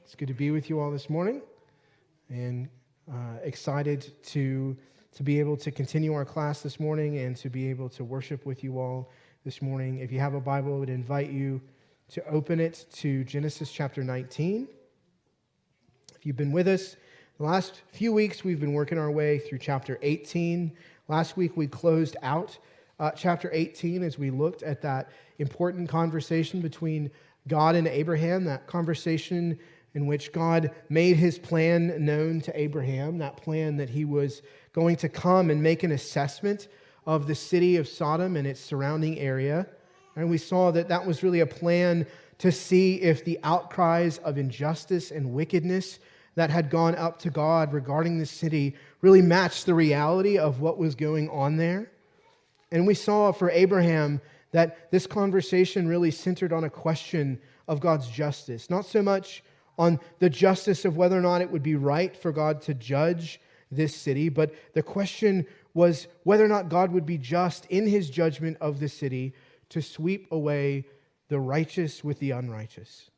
It's good to be with you all this morning, and excited to be able to continue our class this morning and to be able to worship with you all this morning. If you have a Bible, I would invite you to open it to Genesis chapter 19. If you've been with us the last few weeks, we've been working our way through chapter 18. Last week, we closed out chapter 18 as we looked at that important conversation between God and Abraham, that conversation in which God made his plan known to Abraham, that plan that he was going to come and make an assessment of the city of Sodom and its surrounding area. And we saw that that was really a plan to see if the outcries of injustice and wickedness that had gone up to God regarding the city really matched the reality of what was going on there. And we saw for Abraham that this conversation really centered on a question of God's justice, not so much on the justice of whether or not it would be right for God to judge this city, but the question was whether or not God would be just in his judgment of the city to sweep away the righteous with the unrighteous.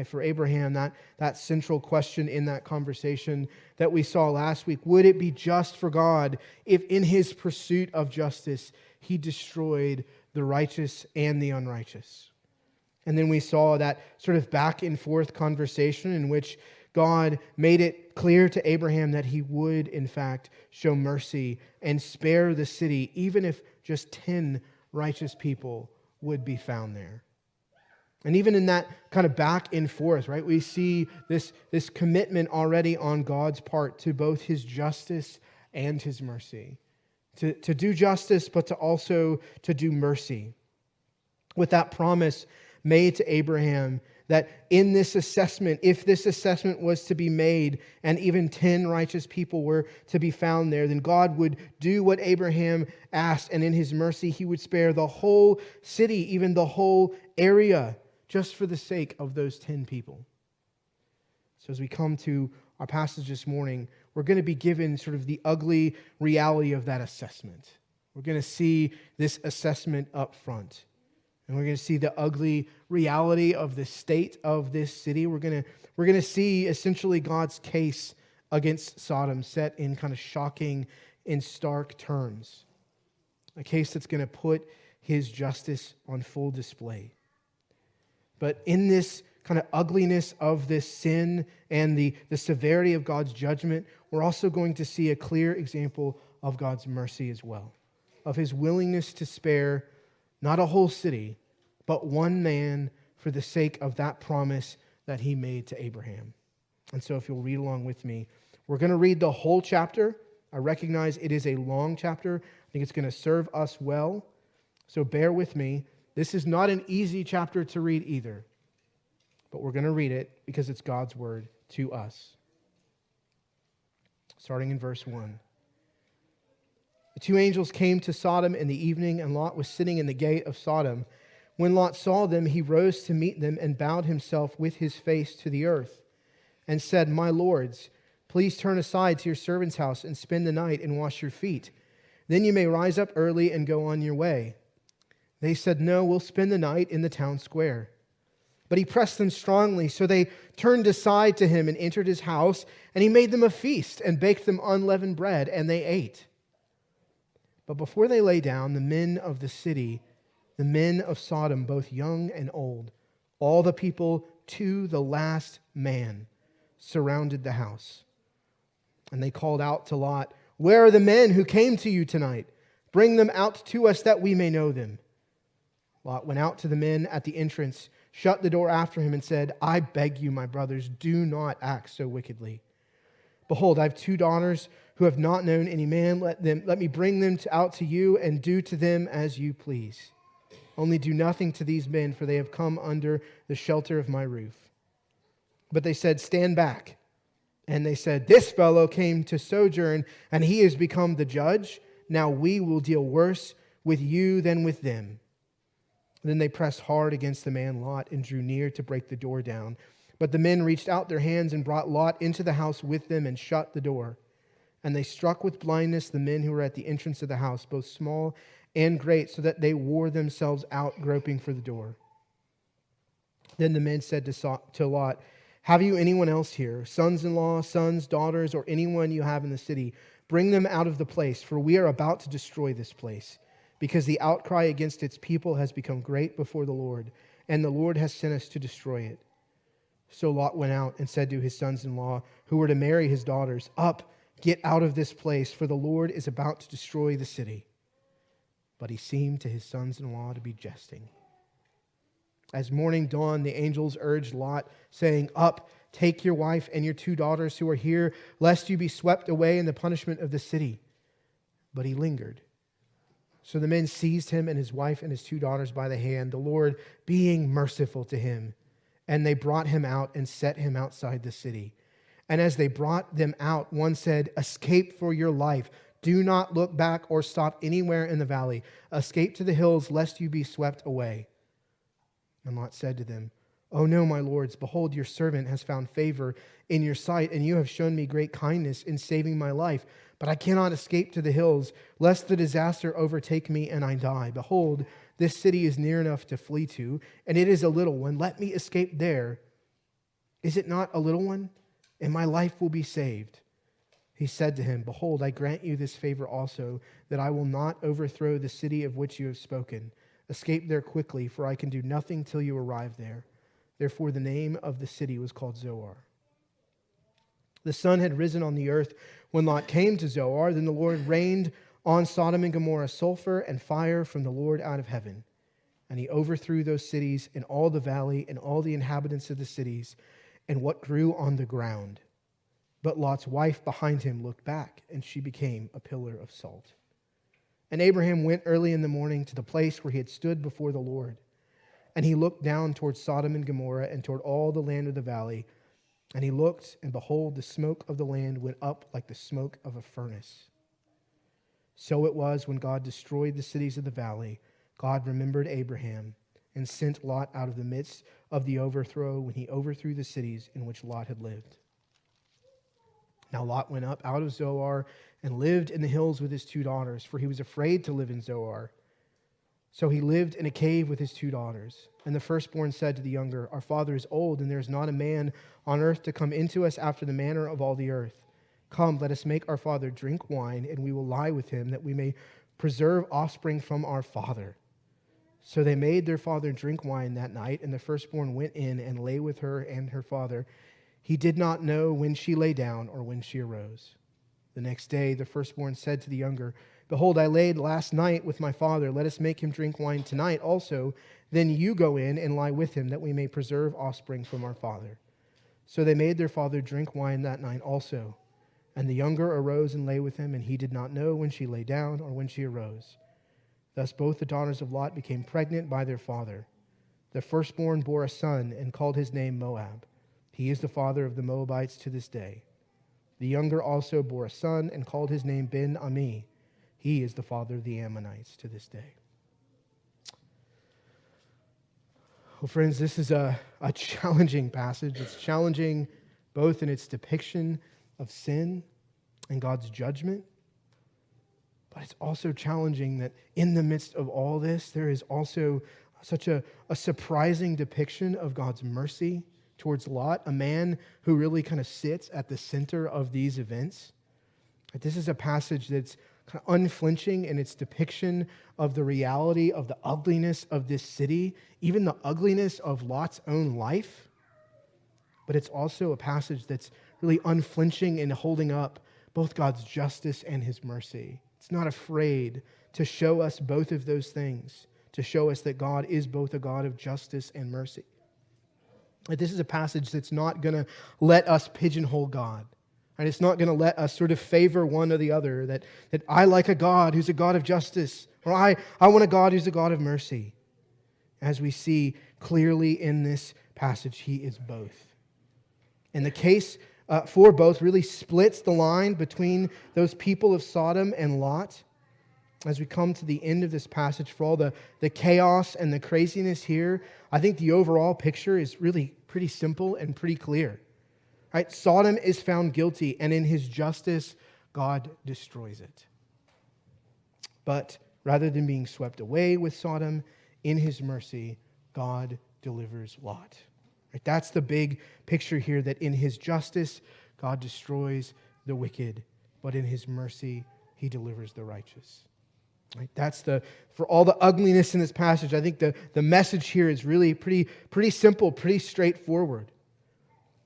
For Abraham, that central question in that conversation that we saw last week, would it be just for God if in his pursuit of justice he destroyed the righteous and the unrighteous? And then we saw that sort of back and forth conversation in which God made it clear to Abraham that he would, in fact, show mercy and spare the city, even if just 10 righteous people would be found there. And even in that kind of back and forth, right, we see this commitment already on God's part to both his justice and his mercy. To do justice, but to also to do mercy. With that promise made to Abraham that in this assessment, if this assessment was to be made and even 10 righteous people were to be found there, then God would do what Abraham asked, and in his mercy he would spare the whole city, even the whole area, just for the sake of those 10 people. So as we come to our passage this morning, we're going to be given sort of the ugly reality of that assessment. We're going to see this assessment up front. And we're going to see the ugly reality of the state of this city. We're going to see essentially God's case against Sodom set in kind of shocking and stark terms. A case that's going to put his justice on full display. But in this kind of ugliness of this sin and the severity of God's judgment, we're also going to see a clear example of God's mercy as well. Of his willingness to spare not a whole city, but one man for the sake of that promise that he made to Abraham. And so if you'll read along with me, we're going to read the whole chapter. I recognize it is a long chapter. I think it's going to serve us well. So bear with me. This is not an easy chapter to read either, but we're going to read it because it's God's word to us. Starting in verse 1. The two angels came to Sodom in the evening, and Lot was sitting in the gate of Sodom. When Lot saw them, he rose to meet them and bowed himself with his face to the earth and said, "My lords, please turn aside to your servant's house and spend the night and wash your feet. Then you may rise up early and go on your way." They said, "No, we'll spend the night in the town square." But he pressed them strongly, so they turned aside to him and entered his house, and he made them a feast and baked them unleavened bread, and they ate. But before they lay down, the men of the city, the men of Sodom, both young and old, all the people to the last man, surrounded the house. And they called out to Lot, "Where are the men who came to you tonight? Bring them out to us that we may know them." Lot went out to the men at the entrance, shut the door after him, and said, "I beg you, my brothers, do not act so wickedly. Behold, I have 2 daughters who have not known any man. Let me bring them out to you, and do to them as you please. Only do nothing to these men, for they have come under the shelter of my roof." But they said, "Stand back." And they said, "This fellow came to sojourn, and he has become the judge. Now we will deal worse with you than with them." Then they pressed hard against the man Lot and drew near to break the door down. But the men reached out their hands and brought Lot into the house with them and shut the door. And they struck with blindness the men who were at the entrance of the house, both small and great, so that they wore themselves out groping for the door. Then the men said to Lot, Have you anyone else here, sons-in-law, sons, daughters, or anyone you have in the city? Bring them out of the place, for we are about to destroy this place, because the outcry against its people has become great before the Lord, and the Lord has sent us to destroy it." So Lot went out and said to his sons-in-law, who were to marry his daughters, "Up, get out of this place, for the Lord is about to destroy the city." But he seemed to his sons-in-law to be jesting. As morning dawned, the angels urged Lot, saying, "Up, take your wife and your 2 daughters who are here, lest you be swept away in the punishment of the city." But he lingered. So the men seized him and his wife and his 2 daughters by the hand, the Lord being merciful to him. And they brought him out and set him outside the city. And as they brought them out, one said, "Escape for your life. Do not look back or stop anywhere in the valley. Escape to the hills, lest you be swept away." And Lot said to them, "Oh no, my lords, behold, your servant has found favor in your sight, and you have shown me great kindness in saving my life. But I cannot escape to the hills, lest the disaster overtake me and I die. Behold, this city is near enough to flee to, and it is a little one. Let me escape there. Is it not a little one? And my life will be saved." He said to him, "Behold, I grant you this favor also, that I will not overthrow the city of which you have spoken. Escape there quickly, for I can do nothing till you arrive there." Therefore the name of the city was called Zoar. The sun had risen on the earth when Lot came to Zoar. Then the Lord rained on Sodom and Gomorrah sulfur and fire from the Lord out of heaven. And he overthrew those cities and all the valley and all the inhabitants of the cities and what grew on the ground. But Lot's wife behind him looked back, and she became a pillar of salt. And Abraham went early in the morning to the place where he had stood before the Lord. And he looked down toward Sodom and Gomorrah and toward all the land of the valley. And he looked, and behold, the smoke of the land went up like the smoke of a furnace. So it was when God destroyed the cities of the valley, God remembered Abraham and sent Lot out of the midst of the overthrow when he overthrew the cities in which Lot had lived. Now Lot went up out of Zoar and lived in the hills with his 2 daughters, for he was afraid to live in Zoar. So he lived in a cave with his 2 daughters. And the firstborn said to the younger, "Our father is old, and there is not a man on earth to come into us after the manner of all the earth. Come, let us make our father drink wine, and we will lie with him, that we may preserve offspring from our father." So they made their father drink wine that night, and the firstborn went in and lay with her and her father. He did not know when she lay down or when she arose. The next day the firstborn said to the younger, "Behold, I laid last night with my father. Let us make him drink wine tonight also. Then you go in and lie with him, that we may preserve offspring from our father." So they made their father drink wine that night also. And the younger arose and lay with him, and he did not know when she lay down or when she arose. Thus both the daughters of Lot became pregnant by their father. The firstborn bore a son and called his name Moab. He is the father of the Moabites to this day. The younger also bore a son and called his name Ben-Ami. He is the father of the Ammonites to this day. Well, friends, this is a challenging passage. It's challenging both in its depiction of sin and God's judgment, but it's also challenging that in the midst of all this, there is also such a surprising depiction of God's mercy towards Lot, a man who really kind of sits at the center of these events. This is a passage that's kind of unflinching in its depiction of the reality of the ugliness of this city, even the ugliness of Lot's own life. But it's also a passage that's really unflinching in holding up both God's justice and his mercy. It's not afraid to show us both of those things, to show us that God is both a God of justice and mercy. This is a passage that's not going to let us pigeonhole God. Right? It's not going to let us sort of favor one or the other, that I like a God who's a God of justice, or I want a God who's a God of mercy. As we see clearly in this passage, he is both. And the case for both really splits the line between those people of Sodom and Lot. As we come to the end of this passage, for all the chaos and the craziness here, I think the overall picture is really pretty simple and pretty clear. Right? Sodom is found guilty, and in his justice, God destroys it. But rather than being swept away with Sodom, in his mercy, God delivers Lot. Right? That's the big picture here, that in his justice, God destroys the wicked, but in his mercy, he delivers the righteous. Right? For all the ugliness in this passage, I think the message here is really pretty simple, pretty straightforward.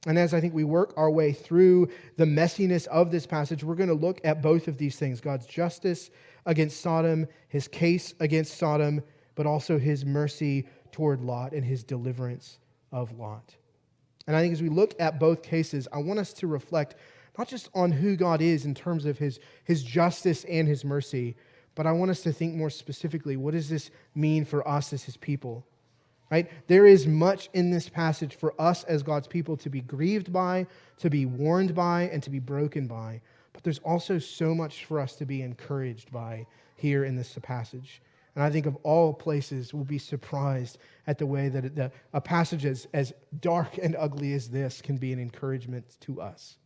And as I think we work our way through the messiness of this passage, we're going to look at both of these things: God's justice against Sodom, his case against Sodom, but also his mercy toward Lot and his deliverance of Lot. And I think as we look at both cases, I want us to reflect not just on who God is in terms of his justice and his mercy, but I want us to think more specifically, what does this mean for us as his people? Right? There is much in this passage for us as God's people to be grieved by, to be warned by, and to be broken by. But there's also so much for us to be encouraged by here in this passage. And I think of all places, we'll be surprised at the way that a passage as dark and ugly as this can be an encouragement to us.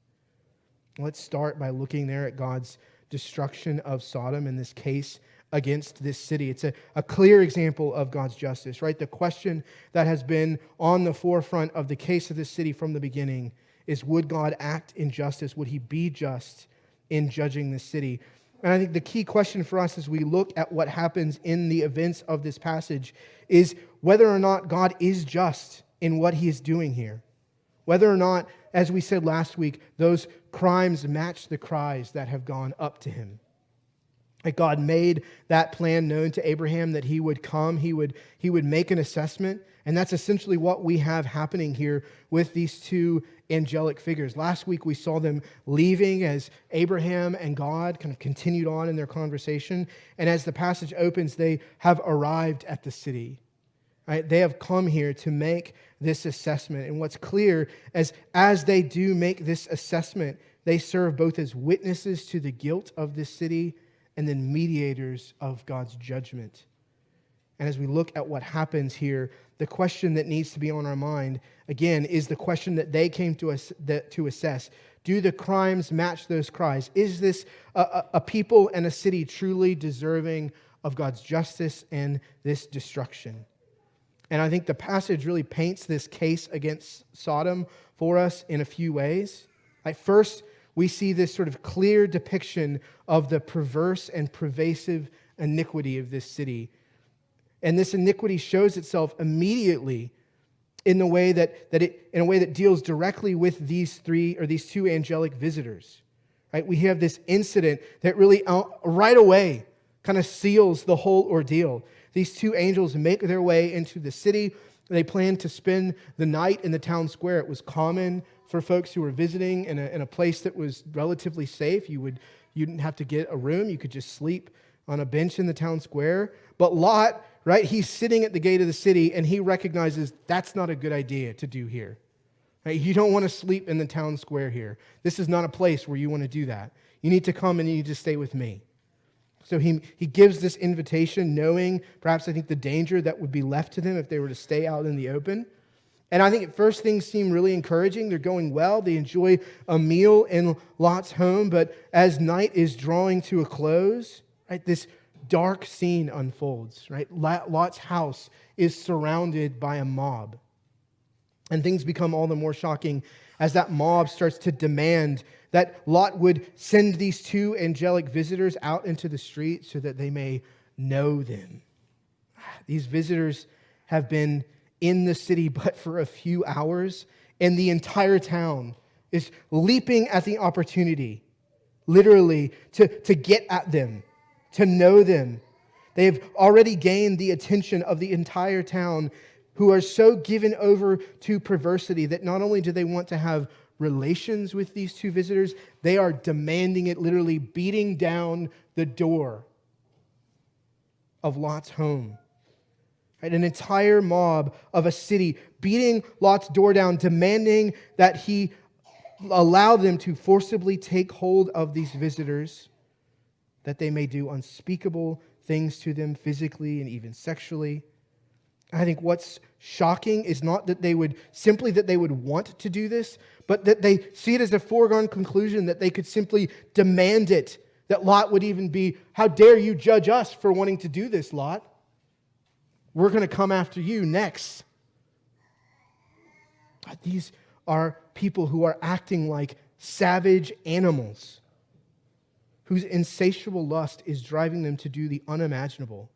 Let's start by looking there at God's destruction of Sodom in this case against this city. It's a clear example of God's justice, right? The question that has been on the forefront of the case of this city from the beginning is, would God act in justice? Would he be just in judging this city? And I think the key question for us as we look at what happens in the events of this passage is whether or not God is just in what he is doing here. Whether or not, as we said last week, those crimes match the cries that have gone up to him. That God made that plan known to Abraham, that he would come, he would make an assessment. And that's essentially what we have happening here with these two angelic figures. Last week we saw them leaving as Abraham and God kind of continued on in their conversation. And as the passage opens, they have arrived at the city. Right? They have come here to make this assessment. And what's clear is as they do make this assessment, they serve both as witnesses to the guilt of this city and then mediators of God's judgment. And as we look at what happens here, the question that needs to be on our mind, again, is the question that they came to us to assess. Do the crimes match those cries? Is this a people and a city truly deserving of God's justice and this destruction? And I think the passage really paints this case against Sodom for us in a few ways. First, we see this sort of clear depiction of the perverse and pervasive iniquity of this city. And this iniquity shows itself immediately in the way that deals directly with these two angelic visitors. Right? We have this incident that really right away kind of seals the whole ordeal. These two angels make their way into the city. They plan to spend the night in the town square. It was common for folks who were visiting in a place that was relatively safe. You didn't have to get a room. You could just sleep on a bench in the town square. But Lot, right, he's sitting at the gate of the city, and he recognizes that's not a good idea to do here. Right? You don't want to sleep in the town square here. This is not a place where you want to do that. You need to come and you need to stay with me. So he gives this invitation knowing, perhaps I think, the danger that would be left to them if they were to stay out in the open. And I think at first things seem really encouraging. They're going well. They enjoy a meal in Lot's home. But as night is drawing to a close, right, this dark scene unfolds. Right? Lot's house is surrounded by a mob. And things become all the more shocking as that mob starts to demand that Lot would send these two angelic visitors out into the street so that they may know them. These visitors have been in the city but for a few hours, and the entire town is leaping at the opportunity, literally, to get at them, to know them. They have already gained the attention of the entire town, who are so given over to perversity that not only do they want to have relations with these two visitors, they are demanding it, literally beating down the door of Lot's home. Right? An entire mob of a city beating Lot's door down, demanding that he allow them to forcibly take hold of these visitors, that they may do unspeakable things to them physically and even sexually. I think what's shocking is not that they would want to do this, but that they see it as a foregone conclusion that they could simply demand it, that Lot would even be, how dare you judge us for wanting to do this, Lot? We're going to come after you next. These are people who are acting like savage animals, whose insatiable lust is driving them to do the unimaginable.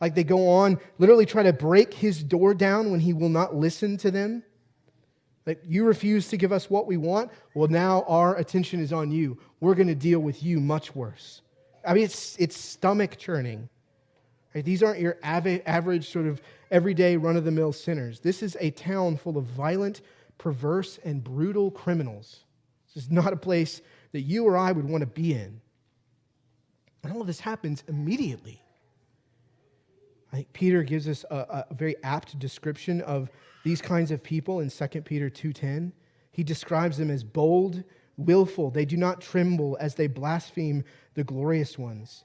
Like they go on, literally try to break his door down when he will not listen to them. Like, you refuse to give us what we want? Well, now our attention is on you. We're going to deal with you much worse. I mean, it's stomach churning. Right? These aren't your average sort of everyday run-of-the-mill sinners. This is a town full of violent, perverse, and brutal criminals. This is not a place that you or I would want to be in. And all of this happens immediately. I think Peter gives us a very apt description of these kinds of people in 2 Peter 2:10. He describes them as bold, willful. They do not tremble as they blaspheme the glorious ones.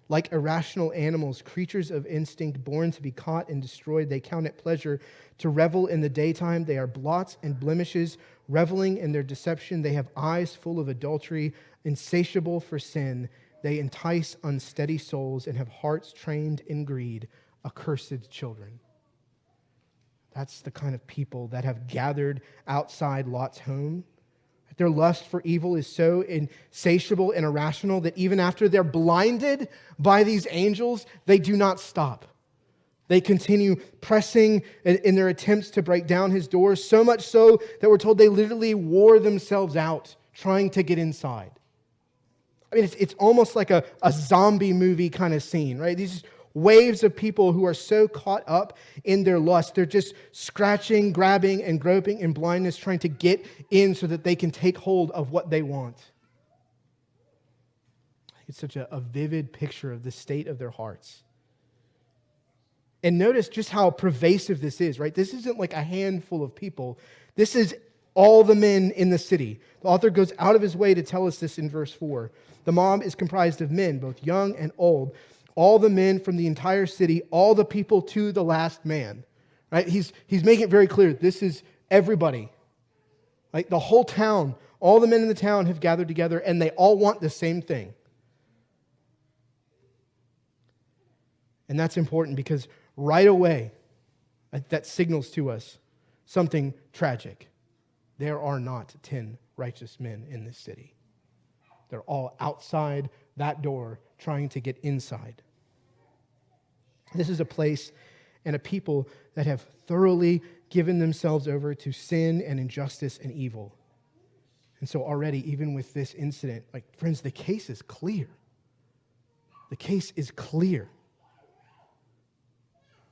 Like irrational animals, creatures of instinct, born to be caught and destroyed, they count it pleasure to revel in the daytime. They are blots and blemishes, reveling in their deception. They have eyes full of adultery, insatiable for sin. They entice unsteady souls and have hearts trained in greed, accursed children. That's the kind of people that have gathered outside Lot's home. Their lust for evil is so insatiable and irrational that even after they're blinded by these angels, they do not stop. They continue pressing in their attempts to break down his doors, so much so that we're told they literally wore themselves out trying to get inside. I mean, it's almost like a zombie movie kind of scene, right? These waves of people who are so caught up in their lust. They're just scratching, grabbing, and groping in blindness, trying to get in so that they can take hold of what they want. It's such a vivid picture of the state of their hearts. And notice just how pervasive this is, right? This isn't like a handful of people. This is all the men in the city. The author goes out of his way to tell us this in verse 4. The mob is comprised of men, both young and old, all the men from the entire city, all the people to the last man. Right? He's making it very clear. This is everybody. Like the whole town, all the men in the town have gathered together and they all want the same thing. And that's important because right away, that signals to us something tragic. There are not 10 righteous men in this city. They're all outside that door trying to get inside. This is a place and a people that have thoroughly given themselves over to sin and injustice and evil. And so already, even with this incident, like, friends, the case is clear. The case is clear.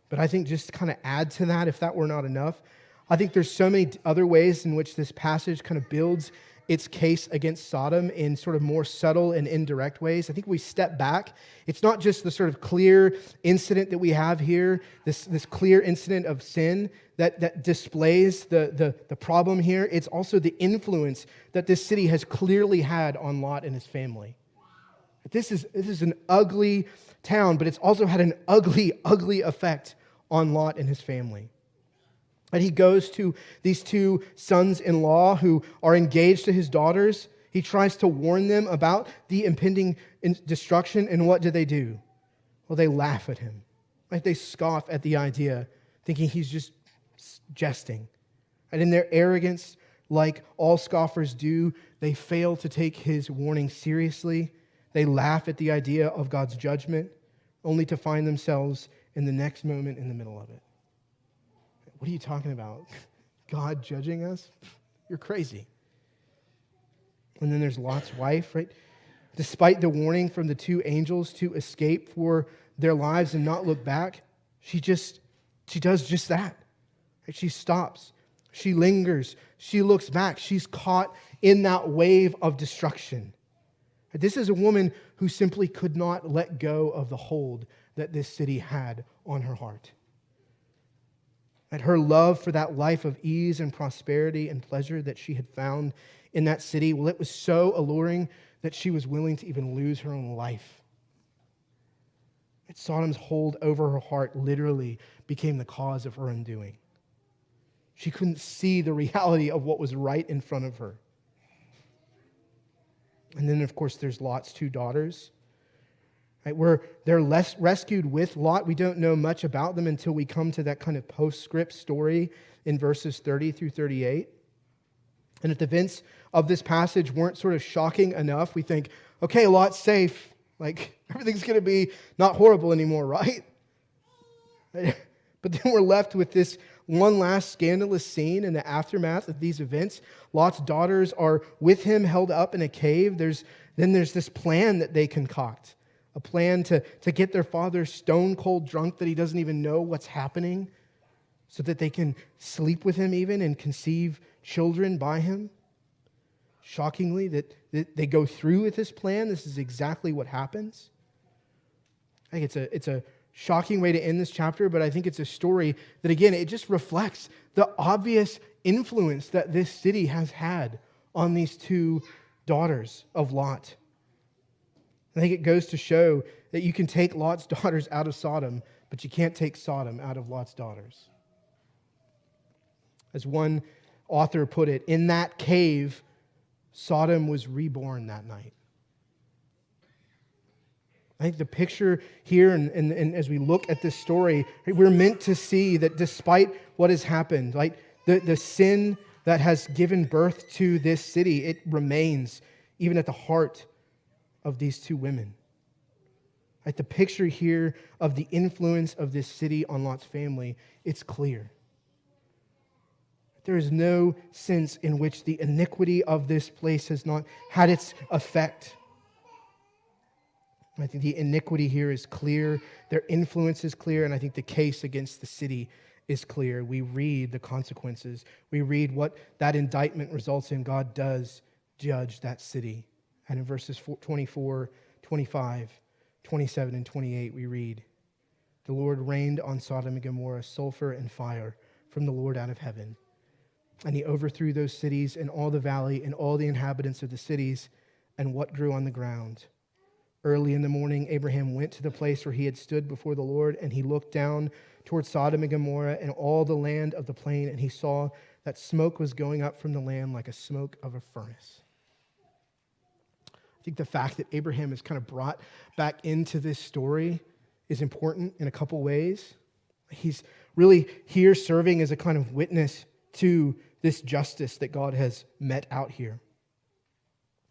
But I think just to kind of add to that, if that were not enough, I think there's so many other ways in which this passage kind of builds its case against Sodom in sort of more subtle and indirect ways. I think we step back. It's not just the sort of clear incident that we have here, this clear incident of sin that displays the problem here. It's also the influence that this city has clearly had on Lot and his family. This is an ugly town, but it's also had an ugly, ugly effect on Lot and his family. And he goes to these two sons-in-law who are engaged to his daughters. He tries to warn them about the impending destruction, and what do? Well, they laugh at him. Right? They scoff at the idea, thinking he's just jesting. And in their arrogance, like all scoffers do, they fail to take his warning seriously. They laugh at the idea of God's judgment, only to find themselves in the next moment in the middle of it. What are you talking about? God judging us? You're crazy. And then there's Lot's wife, right? Despite the warning from the two angels to escape for their lives and not look back, she does just that. Right? She stops. She lingers. She looks back. She's caught in that wave of destruction. This is a woman who simply could not let go of the hold that this city had on her heart. And her love for that life of ease and prosperity and pleasure that she had found in that city, well, it was so alluring that she was willing to even lose her own life. And Sodom's hold over her heart literally became the cause of her undoing. She couldn't see the reality of what was right in front of her. And then, of course, there's Lot's two daughters. Right? They're less rescued with Lot. We don't know much about them until we come to that kind of postscript story in verses 30 through 38. And if the events of this passage weren't sort of shocking enough, we think, okay, Lot's safe. Like, everything's going to be not horrible anymore, right? But then we're left with this one last scandalous scene in the aftermath of these events. Lot's daughters are with him, held up in a cave. Then there's this plan that they concoct, a plan to get their father stone cold drunk that he doesn't even know what's happening, so that they can sleep with him even and conceive children by him. Shockingly, that they go through with this plan. This is exactly what happens. I think it's a shocking way to end this chapter, but I think it's a story that, again, it just reflects the obvious influence that this city has had on these two daughters of Lot. I think it goes to show that you can take Lot's daughters out of Sodom, but you can't take Sodom out of Lot's daughters. As one author put it, in that cave, Sodom was reborn that night. I think the picture here, and as we look at this story, we're meant to see that despite what has happened, like the sin that has given birth to this city, it remains even at the heart of these two women. Like the picture here of the influence of this city on Lot's family, it's clear. There is no sense in which the iniquity of this place has not had its effect. I think the iniquity here is clear, their influence is clear, and I think the case against the city is clear. We read the consequences. We read what that indictment results in. God does judge that city. And in verses 24, 25, 27, and 28, we read, the Lord rained on Sodom and Gomorrah sulfur and fire from the Lord out of heaven. And he overthrew those cities and all the valley and all the inhabitants of the cities and what grew on the ground. Early in the morning, Abraham went to the place where he had stood before the Lord, and he looked down toward Sodom and Gomorrah and all the land of the plain, and he saw that smoke was going up from the land like a smoke of a furnace. I think the fact that Abraham is kind of brought back into this story is important in a couple ways. He's really here serving as a kind of witness to this justice that God has met out here.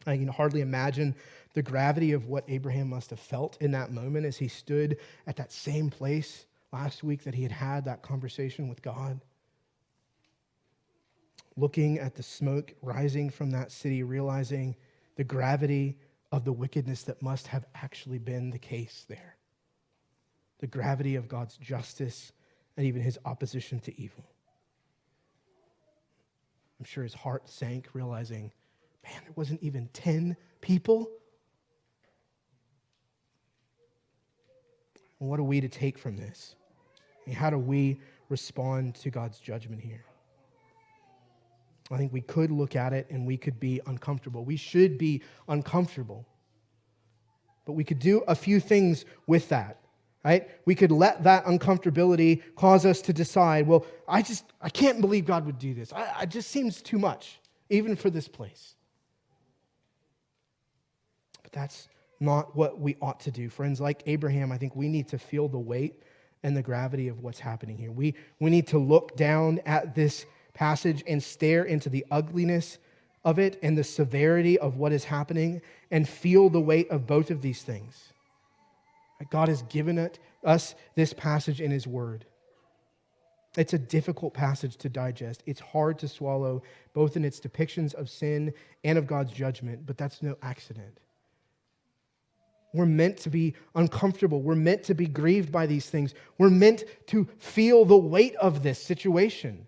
I can hardly imagine the gravity of what Abraham must have felt in that moment as he stood at that same place last week that he had that conversation with God. Looking at the smoke rising from that city, realizing the gravity of the wickedness that must have actually been the case there. The gravity of God's justice and even his opposition to evil. I'm sure his heart sank, realizing, man, there wasn't even 10 people. And what are we to take from this? And how do we respond to God's judgment here? I think we could look at it and we could be uncomfortable. We should be uncomfortable. But we could do a few things with that, right? We could let that uncomfortability cause us to decide, well, I can't believe God would do this. It just seems too much, even for this place. But that's not what we ought to do. Friends, like Abraham, I think we need to feel the weight and the gravity of what's happening here. We need to look down at this passage and stare into the ugliness of it and the severity of what is happening and feel the weight of both of these things. God has given us this passage in his word. It's a difficult passage to digest. It's hard to swallow, both in its depictions of sin and of God's judgment, but that's no accident. We're meant to be uncomfortable. We're meant to be grieved by these things. We're meant to feel the weight of this situation.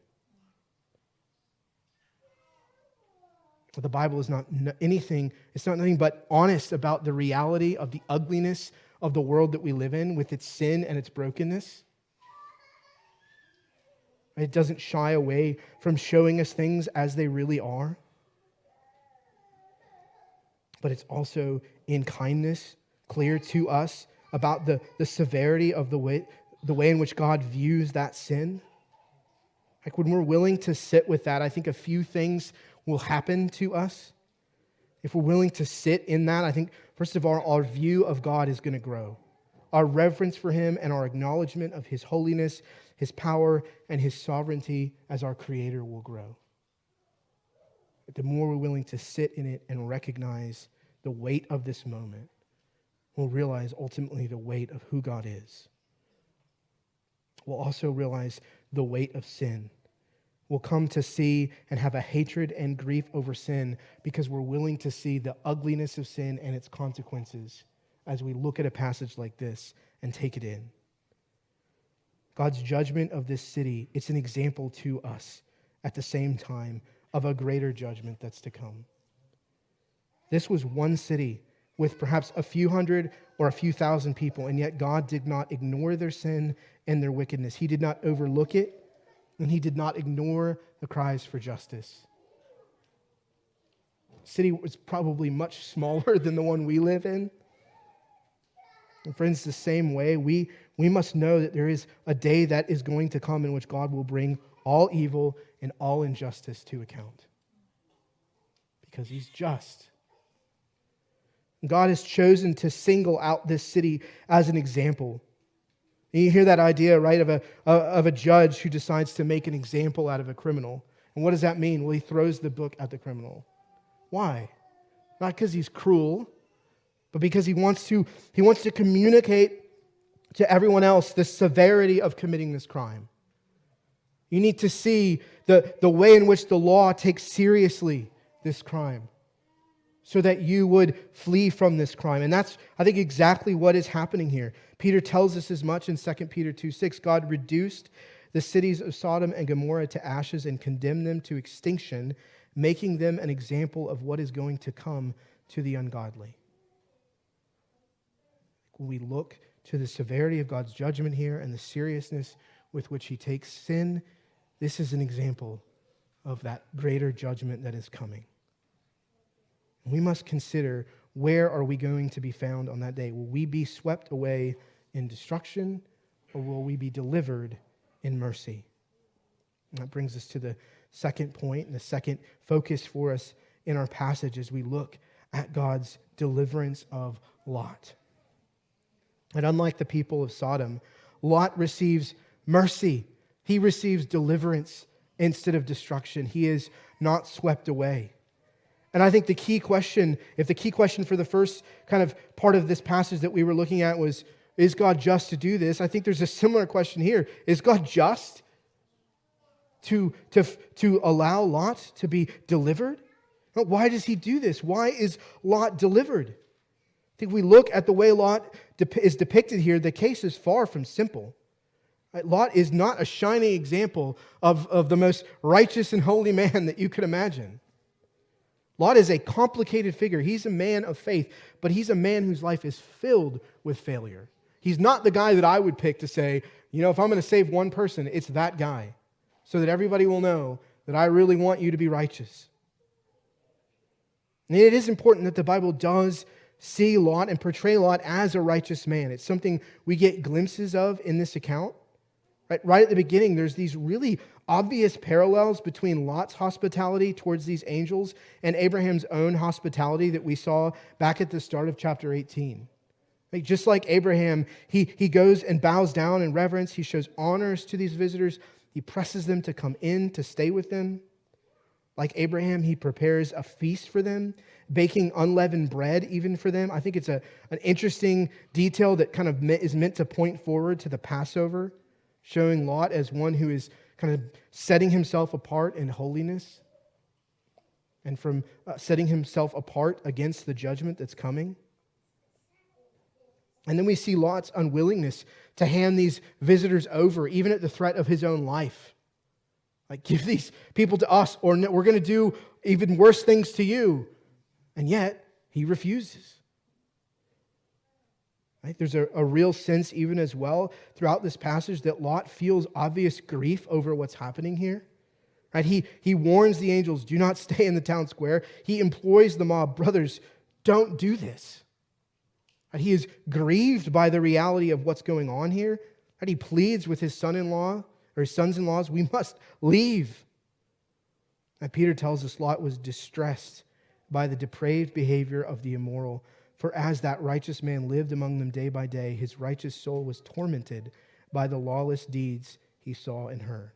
But the Bible is not anything, it's not nothing but honest about the reality of the ugliness of the world that we live in with its sin and its brokenness. It doesn't shy away from showing us things as they really are. But it's also in kindness clear to us about the severity of the way in which God views that sin. Like when we're willing to sit with that, I think a few things will happen to us. if we're willing to sit in that, I think, first of all, our view of God is going to grow. Our reverence for him and our acknowledgement of his holiness, his power, and his sovereignty as our creator will grow. The more we're willing to sit in it and recognize the weight of this moment, we'll realize ultimately the weight of who God is. We'll also realize the weight of sin. We'll come to see and have a hatred and grief over sin because we're willing to see the ugliness of sin and its consequences as we look at a passage like this and take it in. God's judgment of this city, it's an example to us at the same time of a greater judgment that's to come. This was one city with perhaps a few hundred or a few thousand people, and yet God did not ignore their sin and their wickedness. He did not overlook it, and he did not ignore the cries for justice. The city was probably much smaller than the one we live in. And friends, the same way, we must know that there is a day that is going to come in which God will bring all evil and all injustice to account. Because he's just. God has chosen to single out this city as an example. And you hear that idea, right, of a judge who decides to make an example out of a criminal. And what does that mean? Well, he throws the book at the criminal. Why? Not because he's cruel, but because he wants to communicate to everyone else the severity of committing this crime. You need to see the way in which the law takes seriously this crime so that you would flee from this crime. And that's, I think, exactly what is happening here. Peter tells us as much in 2 Peter 2:6. God reduced the cities of Sodom and Gomorrah to ashes and condemned them to extinction, making them an example of what is going to come to the ungodly. When we look to the severity of God's judgment here and the seriousness with which he takes sin, this is an example of that greater judgment that is coming. And we must consider, where are we going to be found on that day? Will we be swept away in destruction, or will we be delivered in mercy? And that brings us to the second point and the second focus for us in our passage as we look at God's deliverance of Lot. And unlike the people of Sodom, Lot receives mercy. He receives deliverance instead of destruction. He is not swept away. And I think the key question, if the key question for the first kind of part of this passage that we were looking at was, is God just to do this? I think there's a similar question here. Is God just to allow Lot to be delivered? Why does he do this? Why is Lot delivered? I think we look at the way Lot is depicted here, the case is far from simple. Lot is not a shining example of the most righteous and holy man that you could imagine. Lot is a complicated figure. He's a man of faith, but he's a man whose life is filled with failure. He's not the guy that I would pick to say, if I'm going to save one person, it's that guy, so that everybody will know that I really want you to be righteous. And it is important that the Bible does see Lot and portray Lot as a righteous man. It's something we get glimpses of in this account. Right at the beginning, there's these really obvious parallels between Lot's hospitality towards these angels and Abraham's own hospitality that we saw back at the start of chapter 18. Just like Abraham, he goes and bows down in reverence. He shows honors to these visitors. He presses them to come in to stay with them. Like Abraham, he prepares a feast for them, baking unleavened bread even for them. I think it's an interesting detail that kind of is meant to point forward to the Passover, showing Lot as one who is kind of setting himself apart in holiness and from setting himself apart against the judgment that's coming. And then we see Lot's unwillingness to hand these visitors over, even at the threat of his own life. Like, give these people to us, or we're going to do even worse things to you. And yet, he refuses. Right? There's a real sense even as well throughout this passage that Lot feels obvious grief over what's happening here. Right? He warns the angels, do not stay in the town square. He employs the mob, brothers, don't do this. Right? He is grieved by the reality of what's going on here. Right? He pleads with his son-in-law or his sons-in-laws, we must leave. And Peter tells us Lot was distressed by the depraved behavior of the immoral. For as that righteous man lived among them day by day, his righteous soul was tormented by the lawless deeds he saw and heard.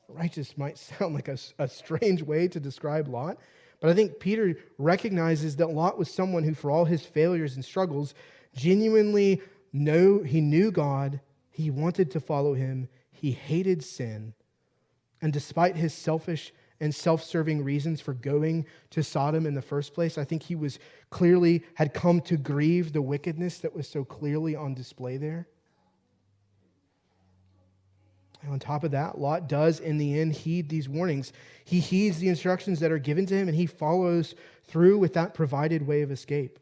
Righteous might sound like a strange way to describe Lot, but I think Peter recognizes that Lot was someone who, for all his failures and struggles, genuinely knew God, he wanted to follow him, he hated sin, and despite his selfish and self-serving reasons for going to Sodom in the first place, I think he was clearly had come to grieve the wickedness that was so clearly on display there. And on top of that, Lot does, in the end, heed these warnings. He heeds the instructions that are given to him, and he follows through with that provided way of escape.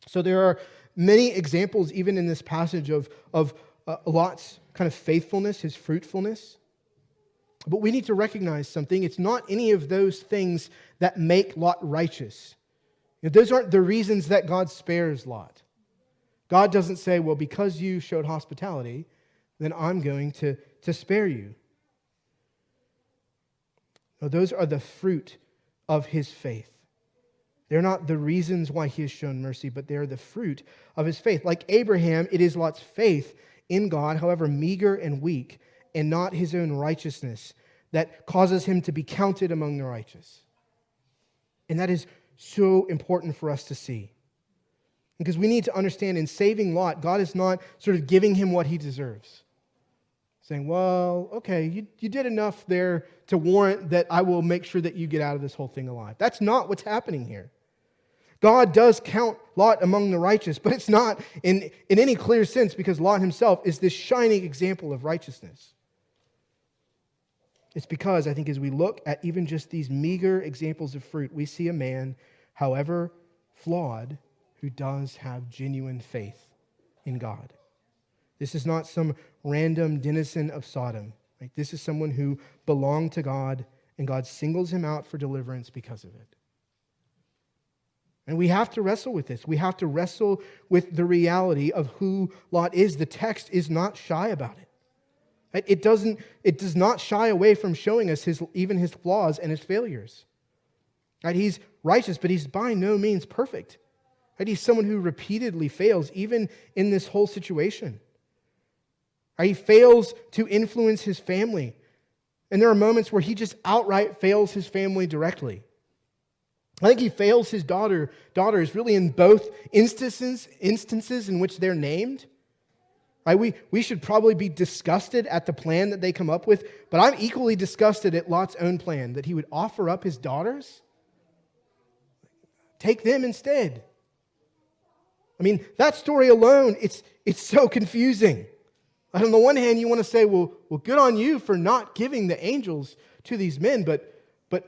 So there are many examples, even in this passage, of Lot's kind of faithfulness, his fruitfulness. But we need to recognize something. It's not any of those things that make Lot righteous. Those aren't the reasons that God spares Lot. God doesn't say, well, because you showed hospitality, then I'm going to spare you. No, those are the fruit of his faith. They're not the reasons why he has shown mercy, but they are the fruit of his faith. Like Abraham, it is Lot's faith in God, however meager and weak, and not his own righteousness that causes him to be counted among the righteous. And that is so important for us to see. Because we need to understand in saving Lot, God is not sort of giving him what he deserves. Saying, well, okay, you did enough there to warrant that I will make sure that you get out of this whole thing alive. That's not what's happening here. God does count Lot among the righteous, but it's not in any clear sense because Lot himself is this shining example of righteousness. It's because, I think, as we look at even just these meager examples of fruit, we see a man, however flawed, who does have genuine faith in God. This is not some random denizen of Sodom. Right? This is someone who belonged to God, and God singles him out for deliverance because of it. And we have to wrestle with this. We have to wrestle with the reality of who Lot is. The text is not shy about it. Right? It does not shy away from showing us even his flaws and his failures. Right? He's righteous, but he's by no means perfect. Right? He's someone who repeatedly fails, even in this whole situation. Right? He fails to influence his family. And there are moments where he just outright fails his family directly. I think he fails his daughters really in both instances in which they're named. Right? We should probably be disgusted at the plan that they come up with, but I'm equally disgusted at Lot's own plan, that he would offer up his daughters. Take them instead. I mean, that story alone, it's so confusing. On the one hand, you want to say, well, good on you for not giving the angels to these men, but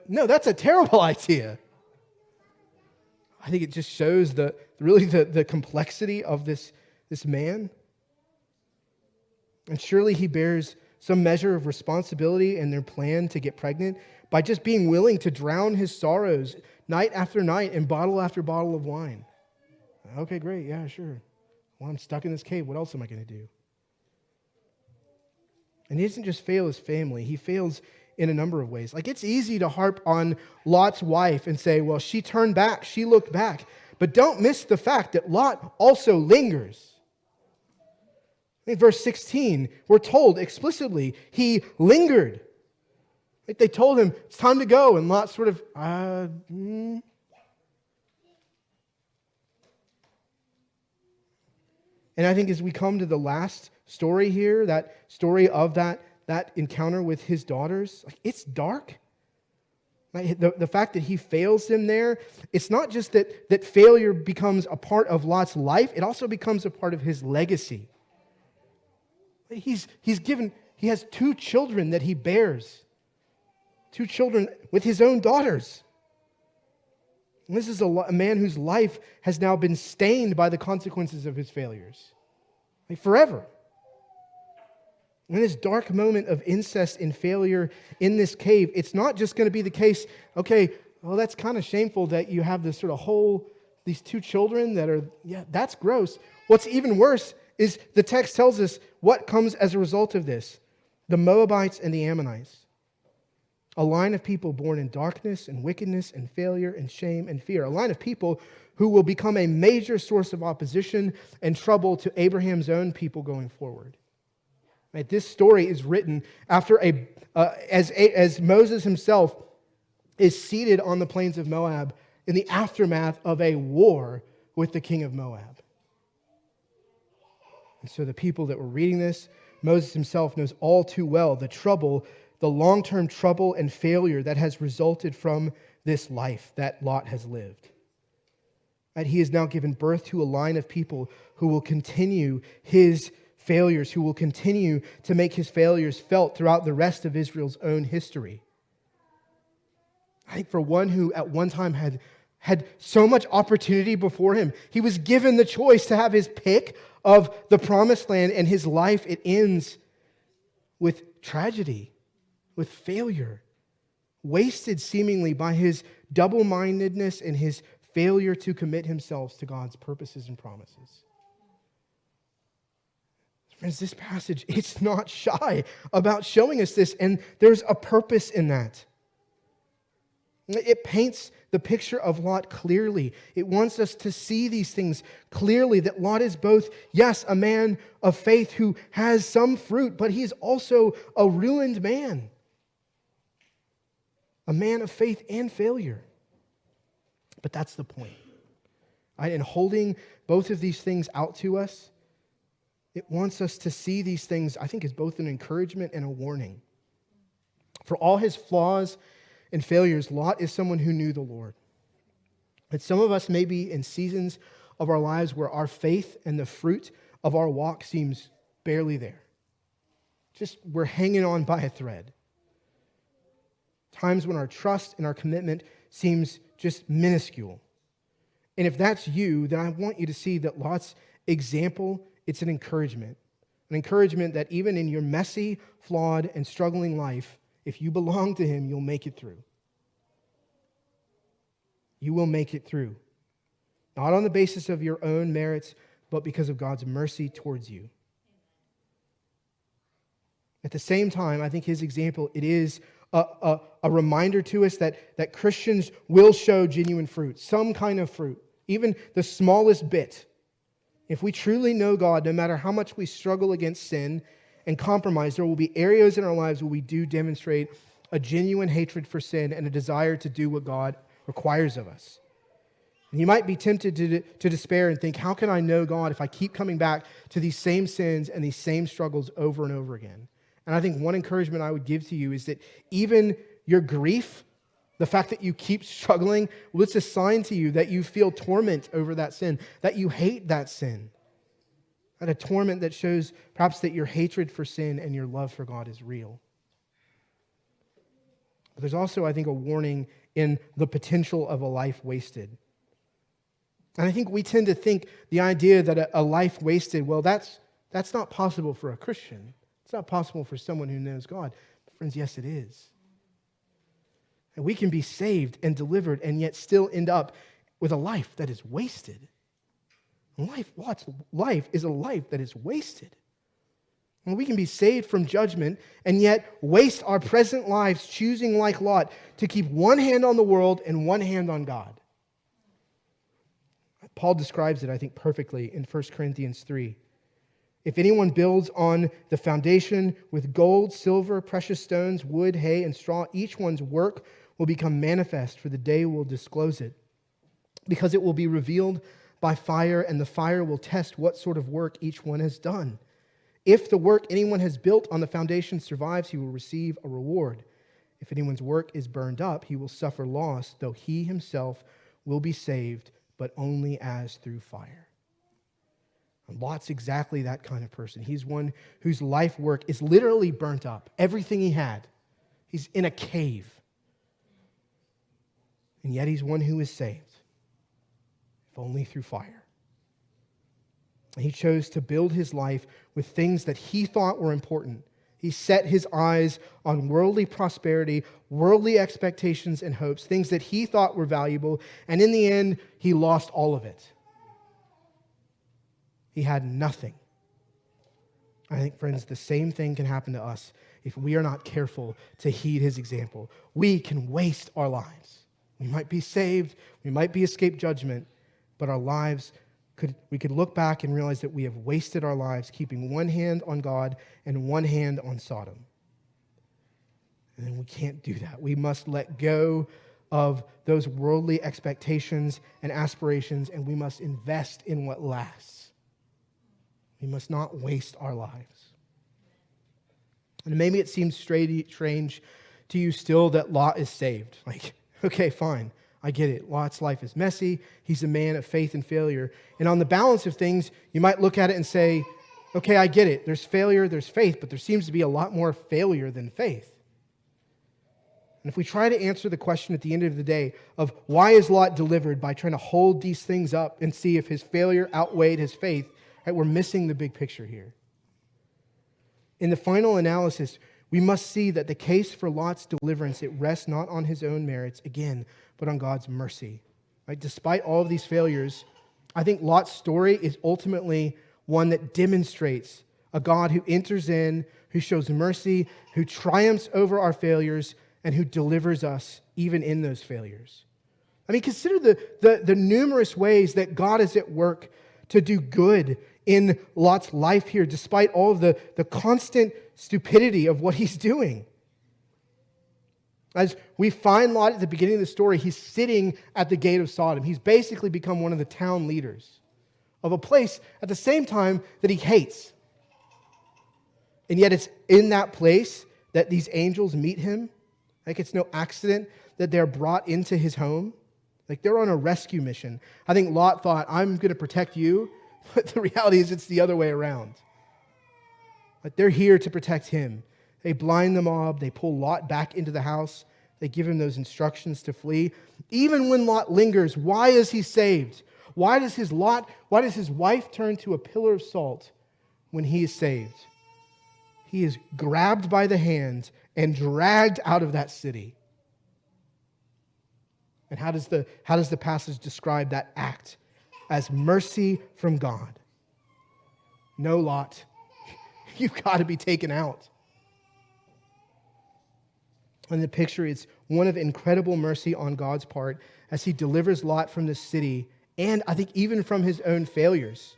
no, that's a terrible idea. I think it just shows the complexity of this man. And surely he bears some measure of responsibility in their plan to get pregnant by just being willing to drown his sorrows night after night in bottle after bottle of wine. Okay, great, yeah, sure. Well, I'm stuck in this cave. What else am I going to do? And he doesn't just fail his family. He fails in a number of ways. Like, it's easy to harp on Lot's wife and say, well, she turned back, she looked back. But don't miss the fact that Lot also lingers. In verse 16, we're told explicitly, he lingered. Like they told him, it's time to go. And Lot sort of, And I think as we come to the last story here, that story of that encounter with his daughters, like it's dark. Right? The fact that he fails them there, it's not just that failure becomes a part of Lot's life, it also becomes a part of his legacy. He has 2 children that he bears. 2 children with his own daughters. And this is a man whose life has now been stained by the consequences of his failures. Like forever. In this dark moment of incest and failure in this cave, it's not just going to be the case, okay, well, that's kind of shameful that you have this sort of these 2 children that are, yeah, that's gross. What's even worse is the text tells us what comes as a result of this. The Moabites and the Ammonites A line of people born in darkness and wickedness and failure and shame and fear. A line of people who will become a major source of opposition and trouble to Abraham's own people going forward. Right? This story is written after as Moses himself is seated on the plains of Moab in the aftermath of a war with the king of Moab. And so the people that were reading this, Moses himself knows all too well the trouble, the long-term trouble and failure that has resulted from this life that Lot has lived. And he has now given birth to a line of people who will continue his failures, who will continue to make his failures felt throughout the rest of Israel's own history. I think for one who at one time had so much opportunity before him, he was given the choice to have his pick of the promised land, and his life, it ends with tragedy, with failure, wasted seemingly by his double-mindedness and his failure to commit himself to God's purposes and promises. Friends, this passage, it's not shy about showing us this, and there's a purpose in that. It paints the picture of Lot clearly. It wants us to see these things clearly, that Lot is both, yes, a man of faith who has some fruit, but he's also a ruined man. A man of faith and failure. But that's the point. Right? And holding both of these things out to us, it wants us to see these things, I think, as both an encouragement and a warning. For all his flaws and failures, Lot is someone who knew the Lord. And some of us may be in seasons of our lives where our faith and the fruit of our walk seems barely there. Just we're hanging on by a thread. Times when our trust and our commitment seems just minuscule. And if that's you, then I want you to see that Lot's example, it's an encouragement. An encouragement that even in your messy, flawed, and struggling life, if you belong to him, you'll make it through. You will make it through. Not on the basis of your own merits, but because of God's mercy towards you. At the same time, I think his example, it is a reminder to us that Christians will show genuine fruit, some kind of fruit, even the smallest bit. If we truly know God, no matter how much we struggle against sin and compromise, there will be areas in our lives where we do demonstrate a genuine hatred for sin and a desire to do what God requires of us. And you might be tempted to despair and think, how can I know God if I keep coming back to these same sins and these same struggles over and over again? And I think one encouragement I would give to you is that even your grief, the fact that you keep struggling, well, it's a sign to you that you feel torment over that sin, that you hate that sin. And a torment that shows perhaps that your hatred for sin and your love for God is real. But there's also, I think, a warning in the potential of a life wasted. And I think we tend to think the idea that a life wasted, well, that's not possible for a Christian. It's not possible for someone who knows God. But friends, yes, it is. And we can be saved and delivered and yet still end up with a life that is wasted. Lot's life is a life that is wasted. And we can be saved from judgment and yet waste our present lives choosing like Lot to keep one hand on the world and one hand on God. Paul describes it, I think, perfectly in 1 Corinthians 3. If anyone builds on the foundation with gold, silver, precious stones, wood, hay, and straw, each one's work will become manifest, for the day will disclose it, because it will be revealed by fire, and the fire will test what sort of work each one has done. If the work anyone has built on the foundation survives, he will receive a reward. If anyone's work is burned up, he will suffer loss, though he himself will be saved, but only as through fire. And Lot's exactly that kind of person. He's one whose life work is literally burnt up. Everything he had. He's in a cave. And yet he's one who is saved, if only through fire. And he chose to build his life with things that he thought were important. He set his eyes on worldly prosperity, worldly expectations and hopes, things that he thought were valuable, and in the end, he lost all of it. He had nothing. I think, friends, the same thing can happen to us if we are not careful to heed his example. We can waste our lives. We might be saved, we might be escape judgment, but our lives, we could look back and realize that we have wasted our lives keeping one hand on God and one hand on Sodom. And we can't do that. We must let go of those worldly expectations and aspirations, and we must invest in what lasts. We must not waste our lives. And maybe it seems strange to you still that Lot is saved. Like, okay, fine, I get it. Lot's life is messy. He's a man of faith and failure. And on the balance of things, you might look at it and say, okay, I get it. There's failure, there's faith, but there seems to be a lot more failure than faith. And if we try to answer the question at the end of the day of why is Lot delivered by trying to hold these things up and see if his failure outweighed his faith, right, we're missing the big picture here. In the final analysis, we must see that the case for Lot's deliverance, it rests not on his own merits, again, but on God's mercy. Right? Despite all of these failures, I think Lot's story is ultimately one that demonstrates a God who enters in, who shows mercy, who triumphs over our failures, and who delivers us even in those failures. I mean, consider the numerous ways that God is at work to do good in Lot's life here, despite all of the constant stupidity of what he's doing. As we find Lot at the beginning of the story, he's sitting at the gate of Sodom. He's basically become one of the town leaders of a place at the same time that he hates. And yet it's in that place that these angels meet him. Like, it's no accident that they're brought into his home. Like, they're on a rescue mission. I think Lot thought, I'm going to protect you. But the reality is it's the other way around. Like, they're here to protect him. They blind the mob. They pull Lot back into the house. They give him those instructions to flee. Even when Lot lingers, why is he saved? Why does his wife turn to a pillar of salt when he is saved? He is grabbed by the hand and dragged out of that city. And how does the passage describe that act? As mercy from God. No, Lot, you've got to be taken out. And the picture is one of incredible mercy on God's part as he delivers Lot from the city and I think even from his own failures.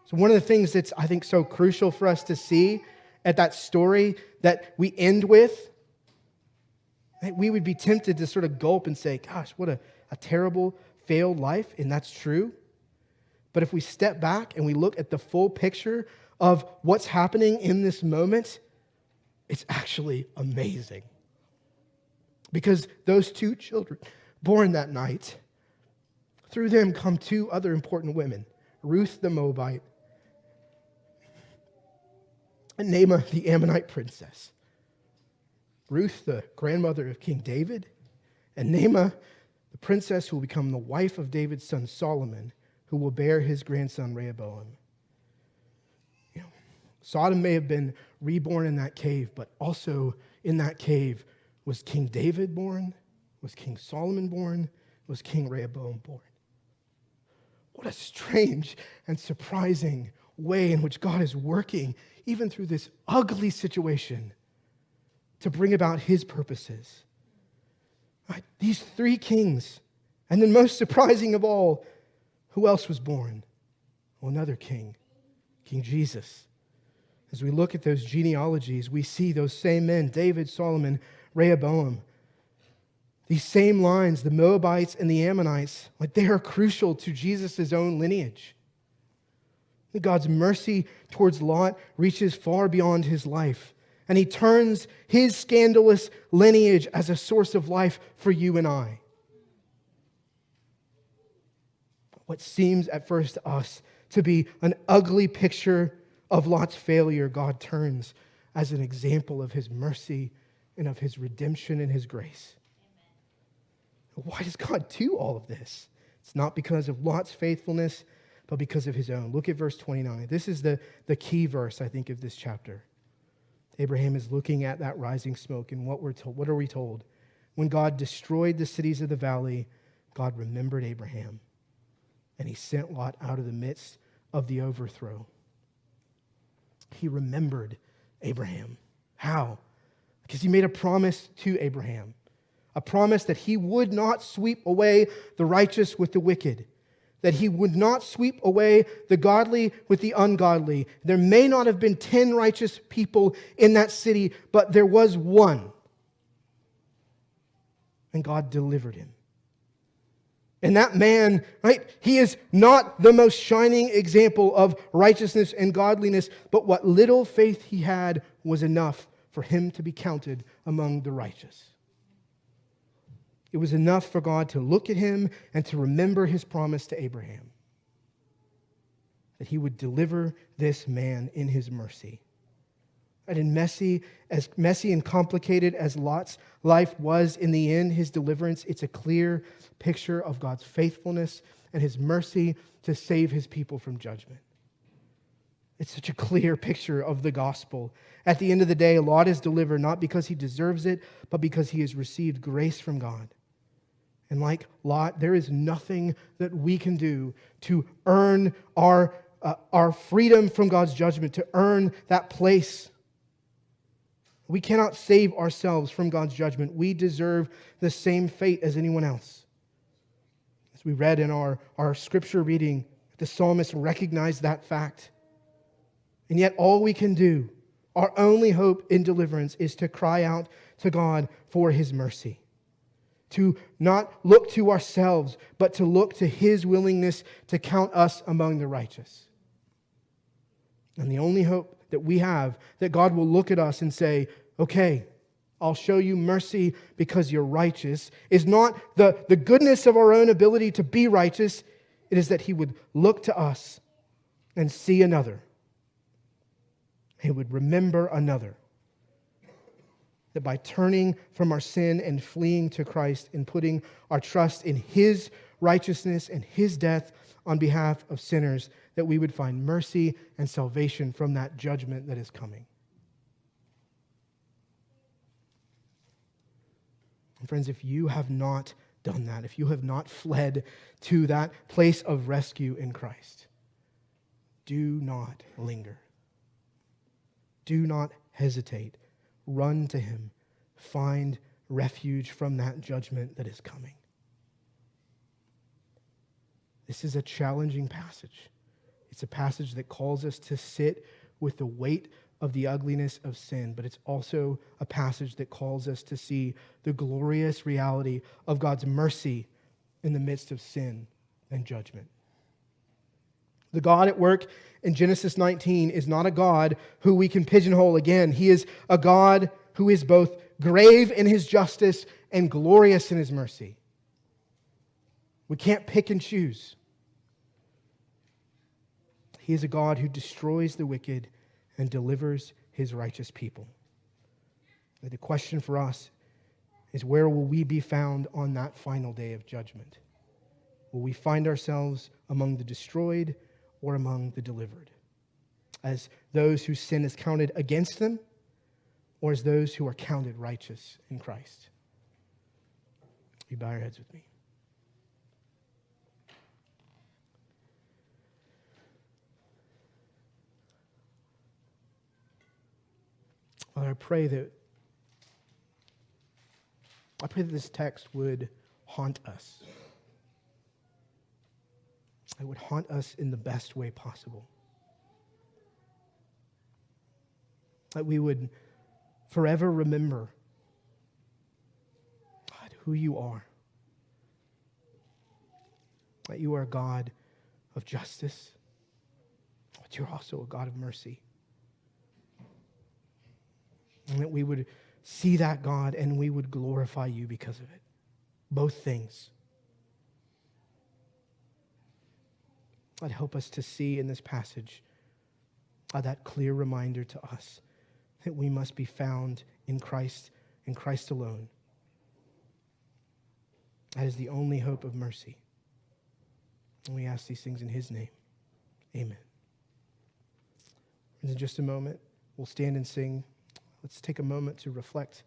So one of the things that's, I think, so crucial for us to see at that story that we end with, we would be tempted to sort of gulp and say, gosh, what a terrible, failed life, and that's true. But if we step back and we look at the full picture of what's happening in this moment, it's actually amazing. Because those two children born that night, through them come two other important women, Ruth the Moabite and Naamah the Ammonite princess. Ruth, the grandmother of King David, and Naamah, the princess who will become the wife of David's son Solomon, who will bear his grandson Rehoboam. You know, Sodom may have been reborn in that cave, but also in that cave was King David born, was King Solomon born, was King Rehoboam born. What a strange and surprising way in which God is working, even through this ugly situation, to bring about his purposes. Right? These three kings, and then most surprising of all, who else was born? Well, another king, King Jesus. As we look at those genealogies, we see those same men, David, Solomon, Rehoboam. These same lines, the Moabites and the Ammonites, like they are crucial to Jesus' own lineage. God's mercy towards Lot reaches far beyond his life, and he turns his scandalous lineage as a source of life for you and I. What seems at first to us to be an ugly picture of Lot's failure, God turns as an example of his mercy and of his redemption and his grace. Why does God do all of this? It's not because of Lot's faithfulness, but because of his own. Look at verse 29. This is the key verse, I think, of this chapter. Abraham is looking at that rising smoke, and what are we told? When God destroyed the cities of the valley, God remembered Abraham, and he sent Lot out of the midst of the overthrow. He remembered Abraham. How? Because he made a promise to Abraham, a promise that he would not sweep away the righteous with the wicked, that he would not sweep away the godly with the ungodly. There may not have been 10 righteous people in that city, but there was one. And God delivered him. And that man, right, he is not the most shining example of righteousness and godliness, but what little faith he had was enough for him to be counted among the righteous. It was enough for God to look at him and to remember his promise to Abraham, that he would deliver this man in his mercy. And as messy and complicated as Lot's life was, in the end, his deliverance, it's a clear picture of God's faithfulness and his mercy to save his people from judgment. It's such a clear picture of the gospel. At the end of the day, Lot is delivered not because he deserves it, but because he has received grace from God. And like Lot, there is nothing that we can do to earn our freedom from God's judgment, to earn that place. We cannot save ourselves from God's judgment. We deserve the same fate as anyone else. As we read in our scripture reading, the psalmist recognized that fact. And yet all we can do, our only hope in deliverance, is to cry out to God for his mercy. To not look to ourselves, but to look to his willingness to count us among the righteous. And the only hope that we have, that God will look at us and say, okay, I'll show you mercy because you're righteous, is not the goodness of our own ability to be righteous. It is that he would look to us and see another. He would remember another. That by turning from our sin and fleeing to Christ and putting our trust in his righteousness and his death on behalf of sinners, that we would find mercy and salvation from that judgment that is coming. And friends, if you have not done that, if you have not fled to that place of rescue in Christ, do not linger. Do not hesitate. Run to him. Find refuge from that judgment that is coming. This is a challenging passage. It's a passage that calls us to sit with the weight of the ugliness of sin, but it's also a passage that calls us to see the glorious reality of God's mercy in the midst of sin and judgment. The God at work in Genesis 19 is not a God who we can pigeonhole again. He is a God who is both grave in his justice and glorious in his mercy. We can't pick and choose. He is a God who destroys the wicked and delivers his righteous people. The question for us is, where will we be found on that final day of judgment? Will we find ourselves among the destroyed or among the delivered? As those whose sin is counted against them, or as those who are counted righteous in Christ? You bow your heads with me. Father, I pray that this text would haunt us. It would haunt us in the best way possible. That we would forever remember, God, who you are. That you are a God of justice, but you're also a God of mercy. And that we would see that, God, and we would glorify you because of it. Both things. God, help us to see in this passage that clear reminder to us that we must be found in Christ alone. That is the only hope of mercy. And we ask these things in his name. Amen. In just a moment, we'll stand and sing. Let's take a moment to reflect